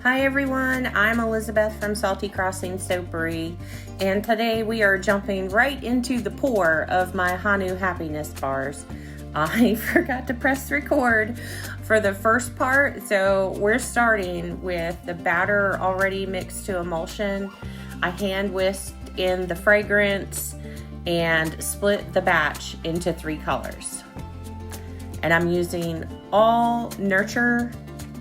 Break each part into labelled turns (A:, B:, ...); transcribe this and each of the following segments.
A: Hi everyone, I'm Elizabeth from Salty Crossing Soapery, and today we are jumping right into the pour of my Honu Happiness bars. I forgot to press record for the first part, so we're starting with the batter already mixed to emulsion. I hand whisked in the fragrance and split the batch into 3 colors. And I'm using all Nurture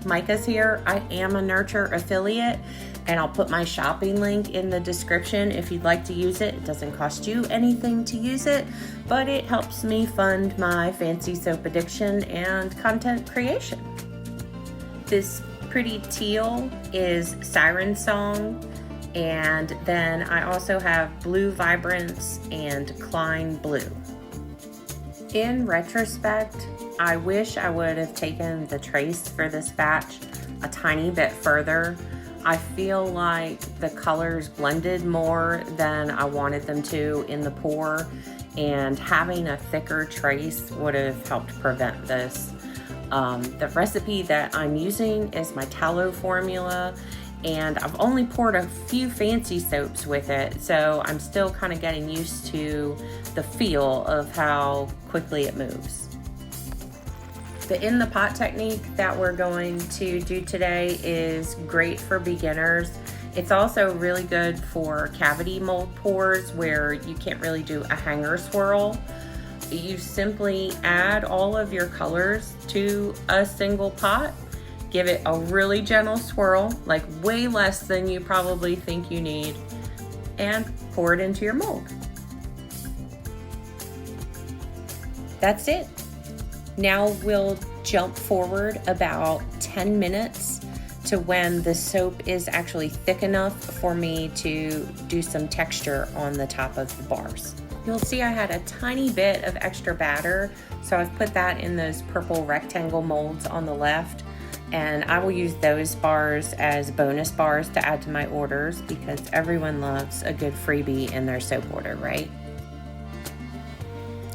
A: micas here. I am a Nurture affiliate, and I'll put my shopping link in the description if you'd like to use it. It doesn't cost you anything to use it, but it helps me fund my fancy soap addiction and content creation. This pretty teal is Siren Song, and then I also have Blue Vibrance and Klein Blue. In retrospect, I wish I would have taken the trace for this batch a tiny bit further. I feel like the colors blended more than I wanted them to in the pour, and having a thicker trace would have helped prevent this. The recipe that I'm using is my tallow formula, and I've only poured a few fancy soaps with it, so I'm still kind of getting used to the feel of how quickly it moves. The in the pot technique that we're going to do today is great for beginners. It's also really good for cavity mold pours where you can't really do a hanger swirl. You simply add all of your colors to a single pot, give it a really gentle swirl, like way less than you probably think you need, and pour it into your mold. That's it. Now we'll jump forward about 10 minutes to when the soap is actually thick enough for me to do some texture on the top of the bars. You'll see I had a tiny bit of extra batter, so I've put that in those purple rectangle molds on the left, and I will use those bars as bonus bars to add to my orders because everyone loves a good freebie in their soap order, right?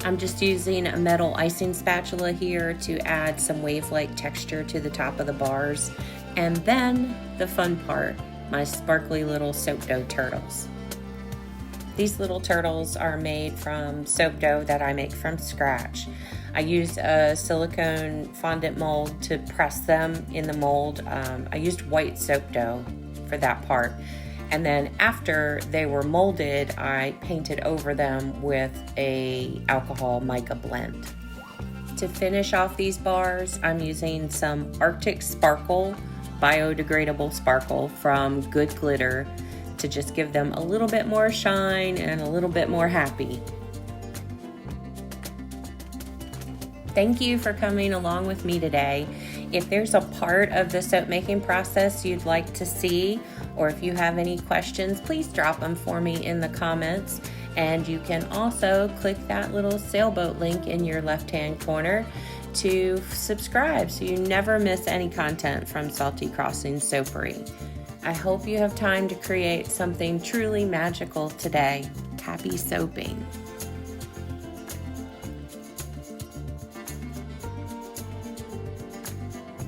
A: I'm just using a metal icing spatula here to add some wave-like texture to the top of the bars. And then the fun part, my sparkly little soap dough turtles. These little turtles are made from soap dough that I make from scratch. I used a silicone fondant mold to press them in the mold. I used white soap dough for that part. And then after they were molded, I painted over them with a alcohol mica blend. To finish off these bars, I'm using some Arctic Sparkle, biodegradable sparkle from Good Glitter to just give them a little bit more shine and a little bit more happy. Thank you for coming along with me today. If there's a part of the soap making process you'd like to see, or if you have any questions, please drop them for me in the comments. And you can also click that little sailboat link in your left-hand corner to subscribe so you never miss any content from Salty Crossing Soapery. I hope you have time to create something truly magical today. Happy soaping.